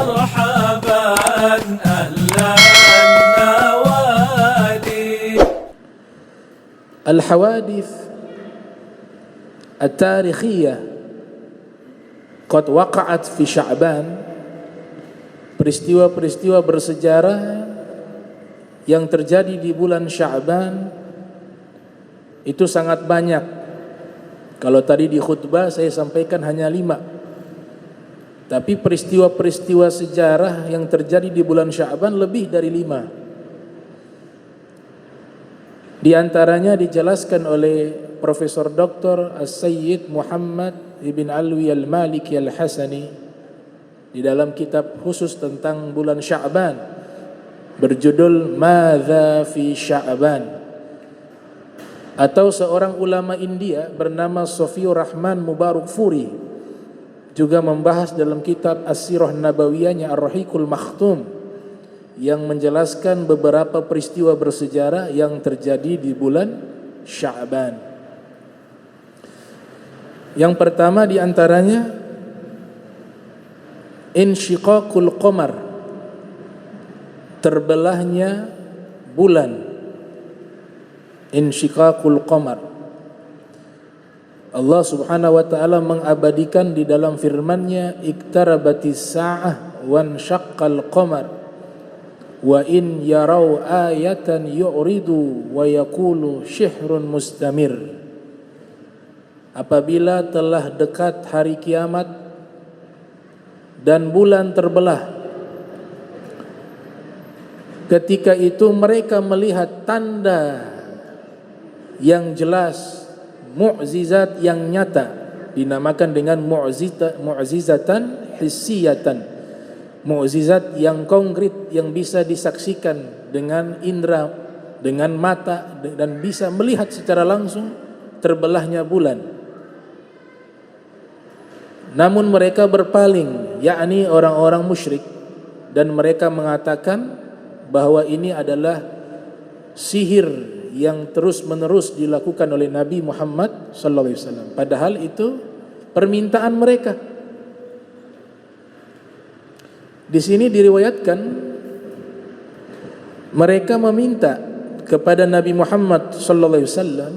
مرحبا أهلا النوادي. الحوادث التاريخية قد وقعت في شعبان. Peristiwa-peristiwa bersejarah yang terjadi di bulan Sya'ban itu sangat banyak. Kalau tadi di khutbah saya sampaikan hanya 5, tapi peristiwa-peristiwa sejarah yang terjadi di bulan Sya'ban lebih dari 5. Di antaranya dijelaskan oleh Profesor Dr. As-Sayyid Muhammad Ibn Alwi Al-Maliki Al-Hasani di dalam kitab khusus tentang bulan Sya'ban berjudul Madza fi Sya'ban. Atau seorang ulama India bernama Sofiur Rahman Mubarakfuri juga membahas dalam kitab As-Sirah Nabawiyahnya Ar-Rahiqul Makhtum yang menjelaskan beberapa peristiwa bersejarah yang terjadi di bulan Sya'ban. Yang pertama di antaranya insyiqaqul qamar, terbelahnya bulan. Insyiqaqul qamar, Allah subhanahu wa ta'ala mengabadikan di dalam firman-Nya, iktarabatis sa'ah wan syaqqal qamar wa in yarau ayatan yu'ridu wa yaqulu syihrun mustamir. Apabila telah dekat hari kiamat dan bulan terbelah, ketika itu mereka melihat tanda yang jelas, mukjizat yang nyata, dinamakan dengan mukjizatan hissiyatan, mukjizat yang konkret yang bisa disaksikan dengan indera, dengan mata, dan bisa melihat secara langsung terbelahnya bulan. Namun mereka berpaling, yakni orang-orang musyrik, dan mereka mengatakan bahwa ini adalah sihir yang terus-menerus dilakukan oleh Nabi Muhammad sallallahu alaihi wasallam. Padahal itu permintaan mereka. Di sini diriwayatkan mereka meminta kepada Nabi Muhammad sallallahu alaihi wasallam.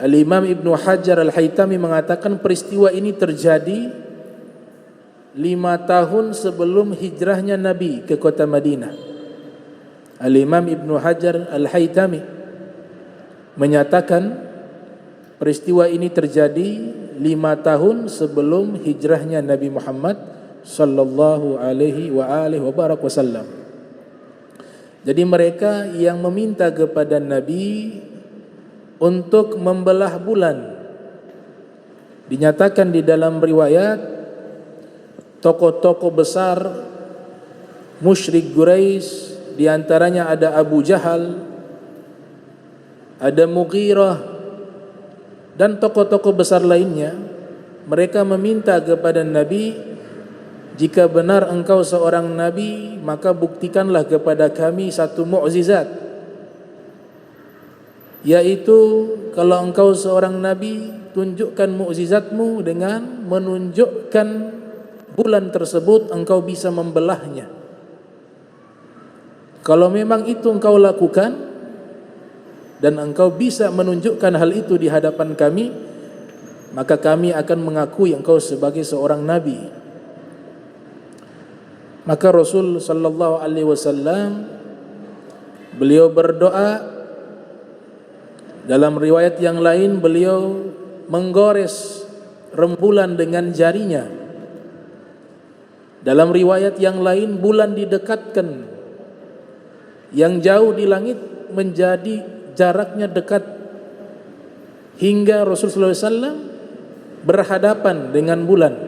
Al-Imam Ibnu Hajar Al-Haytami mengatakan peristiwa ini terjadi 5 tahun sebelum hijrahnya Nabi ke kota Madinah. Al-Imam Ibnu Hajar Al-Haytami menyatakan peristiwa ini terjadi 5 tahun sebelum hijrahnya Nabi Muhammad sallallahu alaihi wasallam. Jadi mereka yang meminta kepada Nabi untuk membelah bulan. Dinyatakan di dalam riwayat tokoh-tokoh besar musyrik Quraisy, di antaranya ada Abu Jahal, ada Mughirah, dan tokoh-tokoh besar lainnya. Mereka meminta kepada Nabi, jika benar engkau seorang Nabi, maka buktikanlah kepada kami satu mukjizat, yaitu kalau engkau seorang Nabi, tunjukkan mukjizatmu dengan menunjukkan bulan tersebut engkau bisa membelahnya. Kalau memang itu engkau lakukan dan engkau bisa menunjukkan hal itu di hadapan kami, maka kami akan mengakui engkau sebagai seorang nabi. Maka Rasul sallallahu alaihi wasallam beliau berdoa. Dalam riwayat yang lain beliau menggores rembulan dengan jarinya. Dalam riwayat yang lain bulan didekatkan, yang jauh di langit menjadi jaraknya dekat, hingga Rasulullah SAW berhadapan dengan bulan.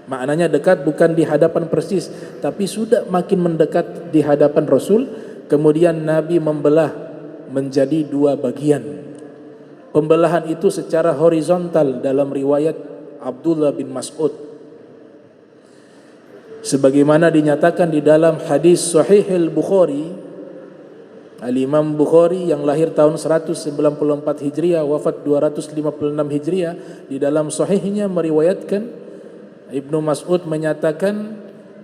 Maknanya dekat bukan di hadapan persis, tapi sudah makin mendekat di hadapan Rasul. Kemudian Nabi membelah menjadi 2 bagian. Pembelahan itu secara horizontal dalam riwayat Abdullah bin Mas'ud, sebagaimana dinyatakan di dalam hadis Sahih Al-Bukhari. Al-Imam Bukhari yang lahir tahun 194 Hijriah, wafat 256 Hijriah, di dalam sahihnya meriwayatkan Ibnu Mas'ud menyatakan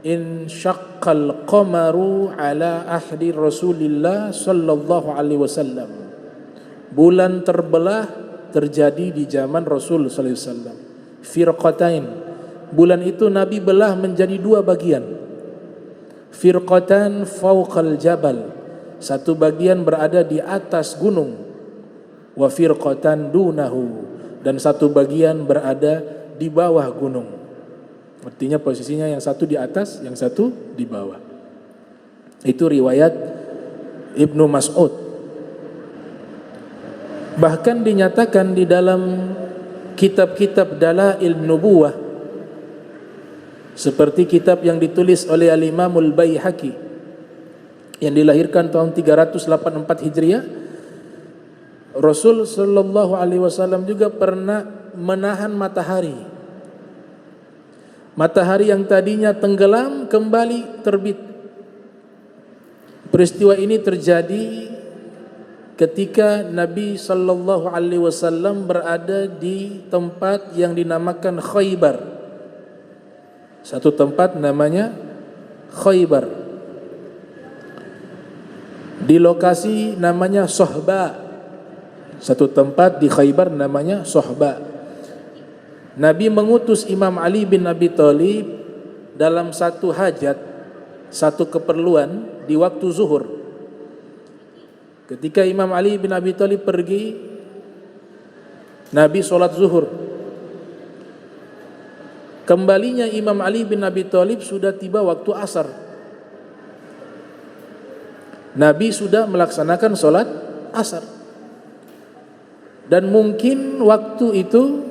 in syaqqal qamaru ala ahdi Rasulillah sallallahu alaihi wasallam. Bulan terbelah terjadi di zaman Rasul sallallahu alaihi wasallam. Firqatain. Bulan itu Nabi belah menjadi dua bagian. Firqatan fawqal jabal. Satu bagian berada di atas gunung. Wa firqatan dunahu. Dan satu bagian berada di bawah gunung. Artinya posisinya yang satu di atas, yang satu di bawah. Itu riwayat Ibnu Mas'ud. Bahkan dinyatakan di dalam kitab-kitab Dalail Nubuwah, seperti kitab yang ditulis oleh Al-Imamul Baihaqi yang dilahirkan tahun 384 Hijriah, Rasul sallallahu alaihi wasallam juga pernah menahan matahari. Matahari yang tadinya tenggelam kembali terbit. Peristiwa ini terjadi ketika Nabi sallallahu alaihi wasallam berada di tempat yang dinamakan Khaybar. Satu tempat namanya Khaybar. Di lokasi namanya Sohba. Satu tempat di Khaybar namanya Sohba. Nabi mengutus Imam Ali bin Abi Thalib dalam satu hajat, satu keperluan di waktu zuhur. Ketika Imam Ali bin Abi Thalib pergi, Nabi sholat zuhur. Kembalinya Imam Ali bin Abi Thalib sudah tiba waktu asar. Nabi sudah melaksanakan sholat asar. Dan mungkin waktu itu,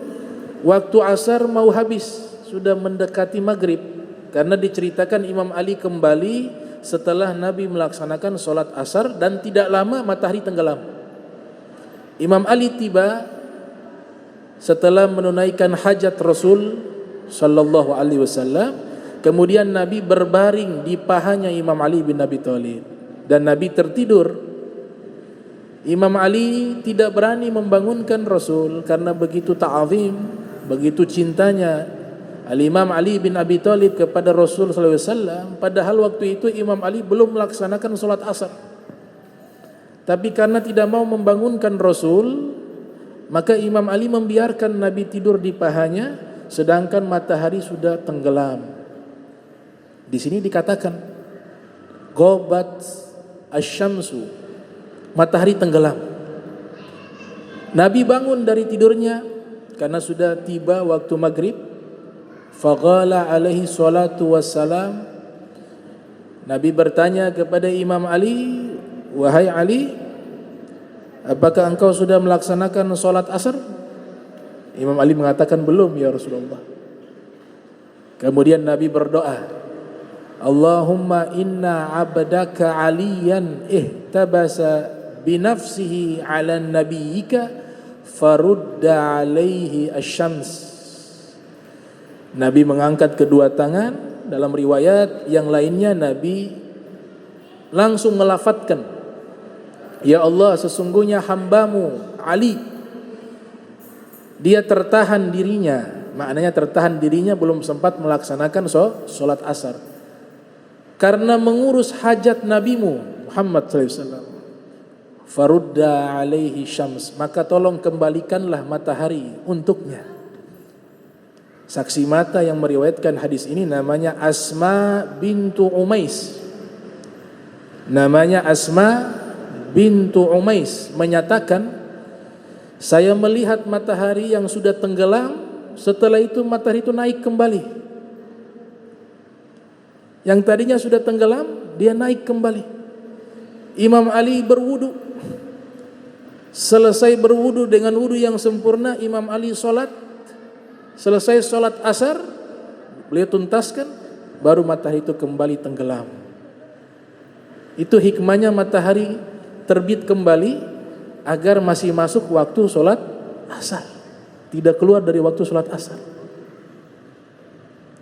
waktu asar mau habis, sudah mendekati maghrib. Karena diceritakan Imam Ali kembali setelah Nabi melaksanakan sholat asar dan tidak lama matahari tenggelam. Imam Ali tiba setelah menunaikan hajat Rasul sallallahu alaihi wasallam. Kemudian Nabi berbaring di pahanya Imam Ali bin Abi Thalib dan Nabi tertidur. Imam Ali tidak berani membangunkan Rasul karena begitu ta'azim, begitu cintanya Al-Imam Ali bin Abi Thalib kepada Rasul sallallahu alaihi wasallam. Padahal waktu itu Imam Ali belum melaksanakan salat asar. Tapi karena tidak mau membangunkan Rasul, maka Imam Ali membiarkan Nabi tidur di pahanya sedangkan matahari sudah tenggelam. Di sini dikatakan ghabat asy-syamsu, matahari tenggelam. Nabi bangun dari tidurnya karena sudah tiba waktu maghrib. Faqala alaihi salatu wassalam. Nabi bertanya kepada Imam Ali, wahai Ali, apakah engkau sudah melaksanakan salat asar? Imam Ali mengatakan belum ya Rasulullah. Kemudian Nabi berdoa, Allahumma inna abdaka aliyan ihtabasa binafsihi ala nabiyyika farudda alaihi asyams. Nabi mengangkat kedua tangan. Dalam riwayat yang lainnya Nabi langsung melafatkan, ya Allah, sesungguhnya hambamu Ali, dia tertahan dirinya. Maknanya tertahan dirinya belum sempat melaksanakan sholat asar karena mengurus hajat nabimu Muhammad sallallahu alaihi wasallam. Farudda alaihi syams, maka tolong kembalikanlah matahari untuknya. Saksi mata yang meriwayatkan hadis ini namanya Asma bintu Umais. Namanya Asma bintu Umais menyatakan, saya melihat matahari yang sudah tenggelam, setelah itu matahari itu naik kembali. Yang tadinya sudah tenggelam, dia naik kembali. Imam Ali berwudu. Selesai berwudu dengan wudu yang sempurna, Imam Ali sholat. Selesai sholat asar, beliau tuntaskan, baru matahari itu kembali tenggelam. Itu hikmahnya matahari terbit kembali agar masih masuk waktu sholat asar, tidak keluar dari waktu sholat asar.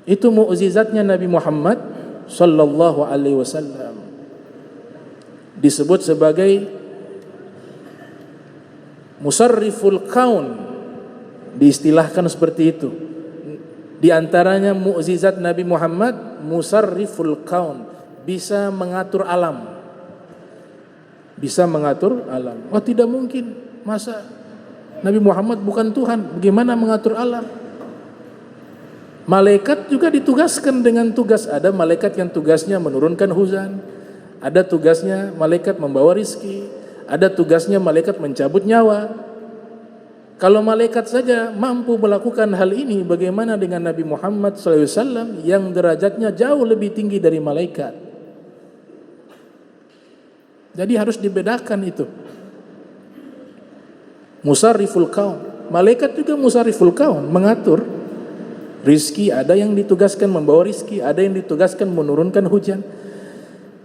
Itu mukjizatnya Nabi Muhammad sallallahu alaihi wasallam. Disebut sebagai musarriful kaun, diistilahkan seperti itu. Di antaranya mukjizat Nabi Muhammad musarriful kaun, bisa mengatur alam. Bisa mengatur alam. Oh, tidak mungkin. Masa Nabi Muhammad bukan Tuhan, bagaimana mengatur alam? Malaikat juga ditugaskan dengan tugas. Ada malaikat yang tugasnya menurunkan hujan, ada tugasnya malaikat membawa rizki, ada tugasnya malaikat mencabut nyawa. Kalau malaikat saja mampu melakukan hal ini, bagaimana dengan Nabi Muhammad SAW yang derajatnya jauh lebih tinggi dari malaikat? Jadi harus dibedakan itu. Musarriful kaun, malaikat juga musarriful kaun, mengatur rizki. Ada yang ditugaskan membawa rizki, ada yang ditugaskan menurunkan hujan,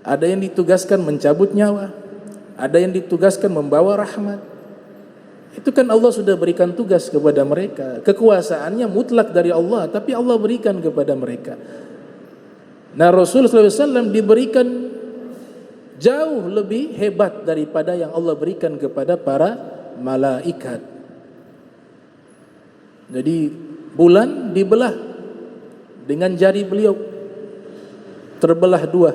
ada yang ditugaskan mencabut nyawa, ada yang ditugaskan membawa rahmat. Itu kan Allah sudah berikan tugas kepada mereka. Kekuasaannya mutlak dari Allah, tapi Allah berikan kepada mereka. Nah, Rasulullah SAW diberikan jauh lebih hebat daripada yang Allah berikan kepada para malaikat. Jadi bulan dibelah dengan jari beliau, terbelah dua.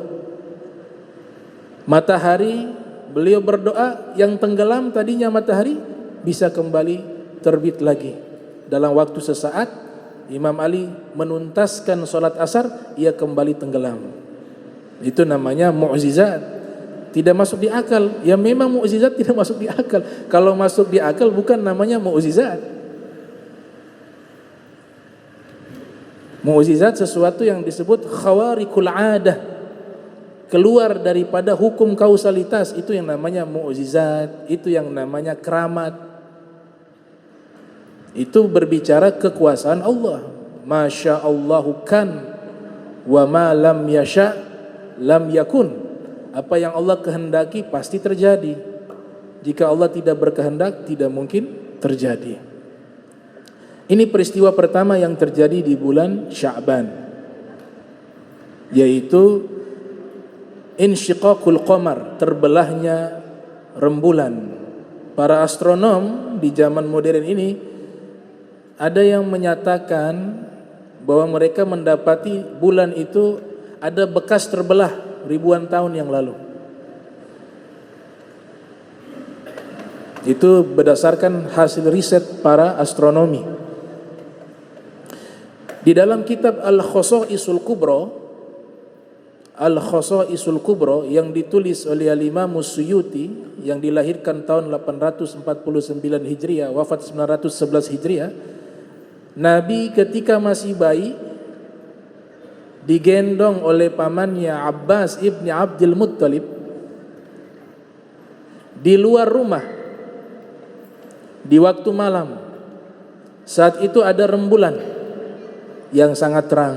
Matahari, beliau berdoa, yang tenggelam tadinya matahari bisa kembali terbit lagi. Dalam waktu sesaat, Imam Ali menuntaskan sholat asar, ia kembali tenggelam. Itu namanya mukjizat. Tidak masuk di akal. Ya memang mukjizat tidak masuk di akal. Kalau masuk di akal bukan namanya mukjizat. Mukjizat sesuatu yang disebut khawariqul adah, keluar daripada hukum kausalitas, itu yang namanya mukjizat, itu yang namanya keramat. Itu berbicara kekuasaan Allah. Masya Allahu kan, wa ma lam yasha lam yakun. Apa yang Allah kehendaki pasti terjadi. Jika Allah tidak berkehendak, tidak mungkin terjadi. Ini peristiwa pertama yang terjadi di bulan Sya'ban, yaitu insyiqaqul qamar, terbelahnya rembulan. Para astronom di zaman modern ini ada yang menyatakan bahwa mereka mendapati bulan itu ada bekas terbelah ribuan tahun yang lalu. Itu berdasarkan hasil riset para astronomi. Di dalam kitab Al-Khosaisul Kubro yang ditulis oleh Al-Imam Suyuti, yang dilahirkan tahun 849 Hijriah, wafat 911 Hijriah. Nabi ketika masih bayi digendong oleh pamannya Abbas ibni Abdul Muttalib di luar rumah di waktu malam. Saat itu ada rembulan yang sangat terang.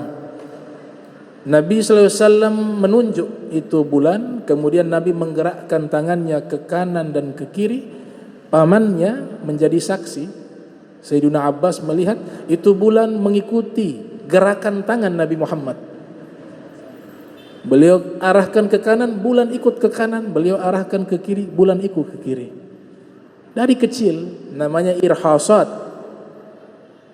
Nabi SAW menunjuk itu bulan, kemudian Nabi menggerakkan tangannya ke kanan dan ke kiri. Pamannya menjadi saksi. Sayyidina Abbas melihat itu bulan mengikuti gerakan tangan Nabi Muhammad. Beliau arahkan ke kanan, bulan ikut ke kanan. Beliau arahkan ke kiri, bulan ikut ke kiri. Dari kecil, namanya irhasat.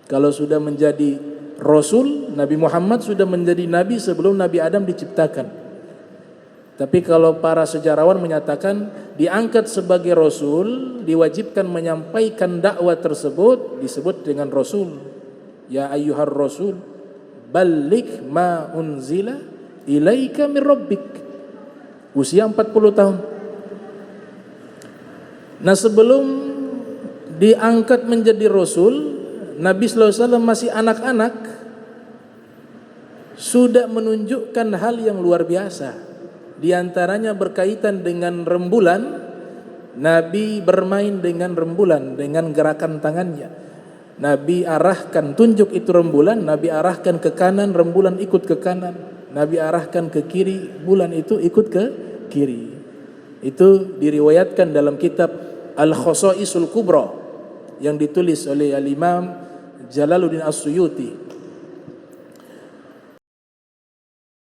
Kalau sudah menjadi Rasul, Nabi Muhammad sudah menjadi Nabi sebelum Nabi Adam diciptakan. Tapi kalau para sejarawan menyatakan diangkat sebagai Rasul, diwajibkan menyampaikan dakwah tersebut, disebut dengan Rasul. Ya ayyuhar Rasul, balligh ma unzila ilaika min rabbik. Usia 40 tahun. Nah, sebelum diangkat menjadi Rasul, Nabi SAW masih anak-anak, sudah menunjukkan hal yang luar biasa. Di antaranya berkaitan dengan rembulan. Nabi bermain dengan rembulan dengan gerakan tangannya. Nabi arahkan, tunjuk itu rembulan, Nabi arahkan ke kanan, rembulan ikut ke kanan. Nabi arahkan ke kiri, bulan itu ikut ke kiri. Itu diriwayatkan dalam kitab Al-Khosaisul Kubro yang ditulis oleh Al-Imam Jalaluddin As-Suyuti.